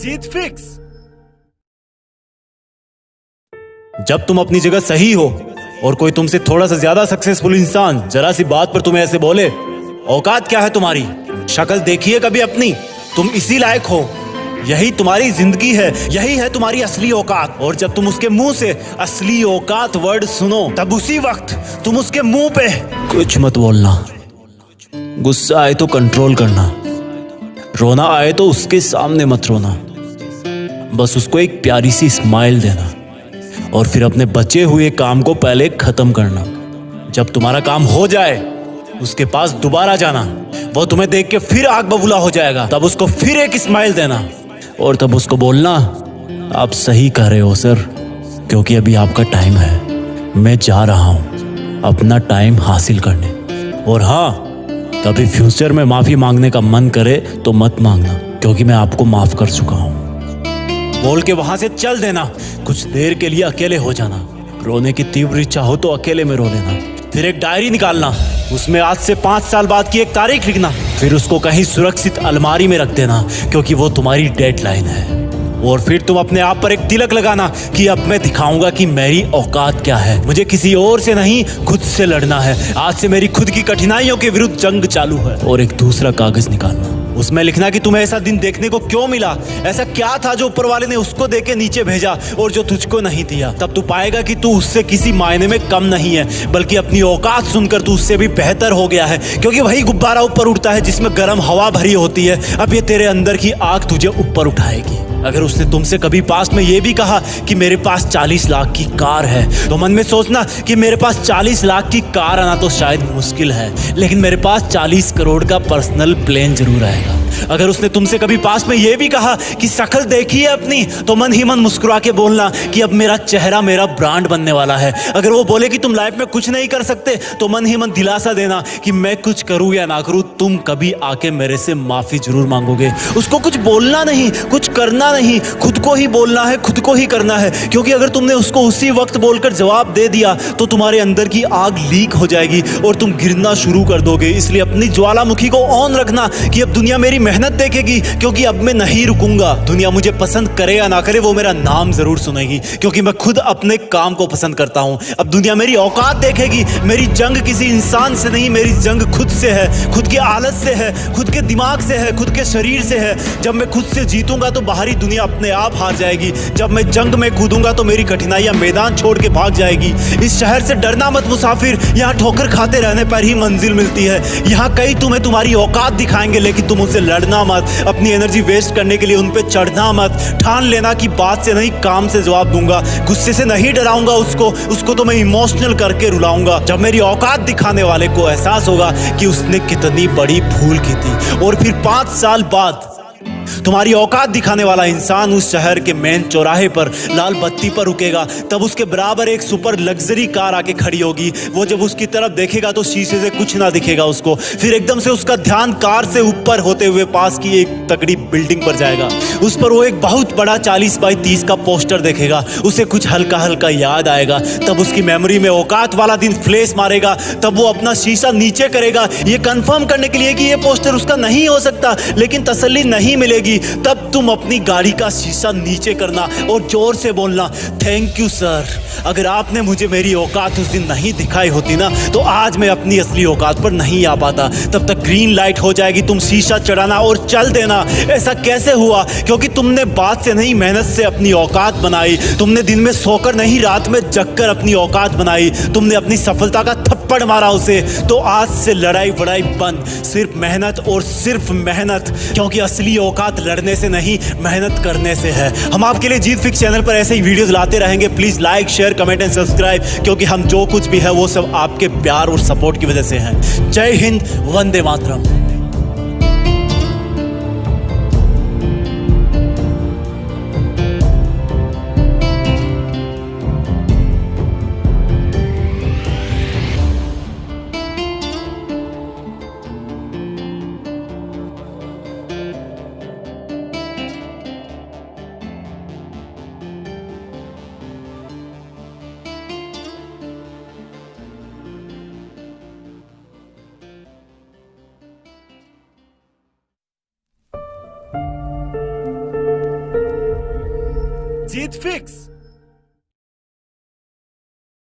जीत fix. जब तुम अपनी जगह सही हो और कोई तुमसे थोड़ा सा ज्यादा सक्सेसफुल इंसान जरा सी बात पर तुम्हें ऐसे बोले, औकात क्या है तुम्हारी, शक्ल देखिए कभी अपनी, तुम इसी लायक हो, यही तुम्हारी जिंदगी है, यही है तुम्हारी असली औकात। और जब तुम उसके मुंह से असली औकात वर्ड सुनो, तब उसी वक्त तुम उसके मुंह पे कुछ मत बोलना, गुस्सा आए तो कंट्रोल करना, रोना आए तो उसके सामने मत रोना, बस उसको एक प्यारी सी स्माइल देना और फिर अपने बचे हुए काम को पहले खत्म करना। जब तुम्हारा काम हो जाए उसके पास दोबारा जाना, वो तुम्हें देख के फिर आग बबूला हो जाएगा, तब उसको फिर एक स्माइल देना और तब उसको बोलना, आप सही कह रहे हो सर, क्योंकि अभी आपका टाइम है, मैं जा रहा हूं अपना टाइम हासिल करने। और हाँ, कभी फ्यूचर में माफी मांगने का मन करे तो मत मांगना, क्योंकि मैं आपको माफ कर चुका हूं। बोल के वहां से चल देना, कुछ देर के लिए अकेले हो जाना, रोने की तीव्र इच्छा हो तो अकेले में रो लेना, फिर एक डायरी निकालना, उसमें आज से 5 साल बाद की एक तारीख लिखना, फिर उसको कहीं सुरक्षित अलमारी में रख देना, क्योंकि वो तुम्हारी डेडलाइन है। और फिर तुम अपने आप पर एक तिलक लगाना कि अब मैं दिखाऊंगा कि मेरी औकात क्या है, मुझे किसी और से नहीं खुद से लड़ना है, आज से मेरी खुद की कठिनाइयों के विरुद्ध जंग चालू है। और एक दूसरा कागज निकालना, उसमें लिखना कि तुम्हें ऐसा दिन देखने को क्यों मिला, ऐसा क्या था जो ऊपर वाले ने उसको देके नीचे भेजा और जो तुझको नहीं दिया। तब तू पाएगा कि तू उससे किसी मायने में कम नहीं है, बल्कि अपनी औकात सुनकर तू उससे भी बेहतर हो गया है, क्योंकि वही गुब्बारा ऊपर उड़ता है जिसमें गर्म हवा भरी होती है। अब ये तेरे अंदर की आग तुझे ऊपर उठाएगी। अगर उसने तुमसे कभी पास में ये भी कहा कि मेरे पास 40 लाख की कार है, तो मन में सोचना कि मेरे पास 40 लाख की कार आना तो शायद मुश्किल है, लेकिन मेरे पास 40 करोड़ का पर्सनल प्लेन जरूर आएगा। अगर उसने तुमसे कभी पास में ये भी कहा कि शक्ल देखी है अपनी, तो मन ही मन मुस्कुरा के बोलना कि अब मेरा चेहरा मेरा ब्रांड बनने वाला है। अगर वो बोले कि तुम लाइफ में कुछ नहीं कर सकते, तो मन ही मन दिलासा देना कि मैं कुछ करूं या ना करूं, तुम कभी आके मेरे से माफी जरूर मांगोगे। उसको कुछ बोलना नहीं, कुछ करना नहीं, खुद को ही बोलना है, खुद को ही करना है, क्योंकि अगर तुमने उसको उसी वक्त बोलकर जवाब दे दिया तो तुम्हारे अंदर की आग लीक हो जाएगी और तुम गिरना शुरू कर दोगे। इसलिए अपनी ज्वालामुखी को ऑन रखना कि अब दुनिया मेरी मेहनत देखेगी, क्योंकि अब मैं नहीं रुकूंगा। दुनिया मुझे पसंद करे या ना करे, वो मेरा नाम जरूर सुनेगी, क्योंकि मैं खुद अपने काम को पसंद करता हूं। अब दुनिया मेरी औकात देखेगी। मेरी जंग किसी इंसान से नहीं, मेरी जंग खुद से है, खुद की आदत से है, खुद के दिमाग से है, खुद के शरीर से है। जब मैं खुद से जीतूंगा तो बाहरी दुनिया अपने आप हार जाएगी। जब मैं जंग में कूदूंगा तो मेरी कठिनाइयां मैदान छोड़ के भाग जाएगी। इस शहर से डरना मत मुसाफिर, यहाँ ठोकर खाते रहने पर ही मंजिल मिलती है। यहाँ कई तुम्हें तुम्हारी औकात दिखाएंगे, लेकिन तुम उनसे लड़ना मत, अपनी एनर्जी वेस्ट करने के लिए उन पे चढ़ना मत। ठान लेना कि बात से नहीं काम से जवाब दूंगा, गुस्से से नहीं डराऊंगा उसको तो मैं इमोशनल करके रुलाऊंगा। जब मेरी औकात दिखाने वाले को एहसास होगा कि उसने कितनी बड़ी भूल की थी, और फिर 5 साल बाद तुम्हारी औकात दिखाने वाला इंसान उस शहर के मेन चौराहे पर लाल बत्ती पर रुकेगा, तब उसके बराबर एक सुपर लग्जरी कार आके खड़ी होगी। वो जब उसकी तरफ देखेगा तो शीशे से कुछ ना दिखेगा उसको। फिर एकदम से उसका ध्यान कार से ऊपर होते हुए पास की एक तगड़ी बिल्डिंग पर जाएगा। उस पर वो एक बहुत बड़ा 40 बाई 30 का पोस्टर देखेगा। उसे कुछ हल्का हल्का याद आएगा। तब उसकी मेमोरी में औकात वाला दिन फ्लैश मारेगा। तब वो अपना शीशा नीचे करेगा, ये कंफर्म करने के लिए कि ये पोस्टर उसका नहीं हो सकता, लेकिन तसल्ली नहीं मिलेगी। तब तुम अपनी गाड़ी का शीशा नीचे करना और जोर से बोलना, थैंक यू सर, अगर आपने मुझे मेरी औकात उस दिन नहीं दिखाई होती ना, तो आज मैं अपनी असली औकात पर नहीं आ पाता। तब तक ग्रीन लाइट हो जाएगी, तुम शीशा चढ़ाना और चल देना। ऐसा कैसे हुआ? क्योंकि तुमने बात से नहीं मेहनत से अपनी औकात बनाई। तुमने दिन में सोकर नहीं रात में जगकर अपनी औकात बनाई। तुमने अपनी सफलता का थप्पड़ मारा उसे। तो आज से लड़ाई वड़ाई बंद, सिर्फ मेहनत और सिर्फ मेहनत, क्योंकि असली औकात लड़ने से नहीं मेहनत करने से है। हम आपके लिए जीत फिक्स चैनल पर ऐसे ही वीडियोस लाते रहेंगे। Please like, share, comment and subscribe, क्योंकि हम जो कुछ भी है वो सब आपके प्यार और सपोर्ट की वजह से है। जय हिंद, वंदे मातरम। जीत फिक्स।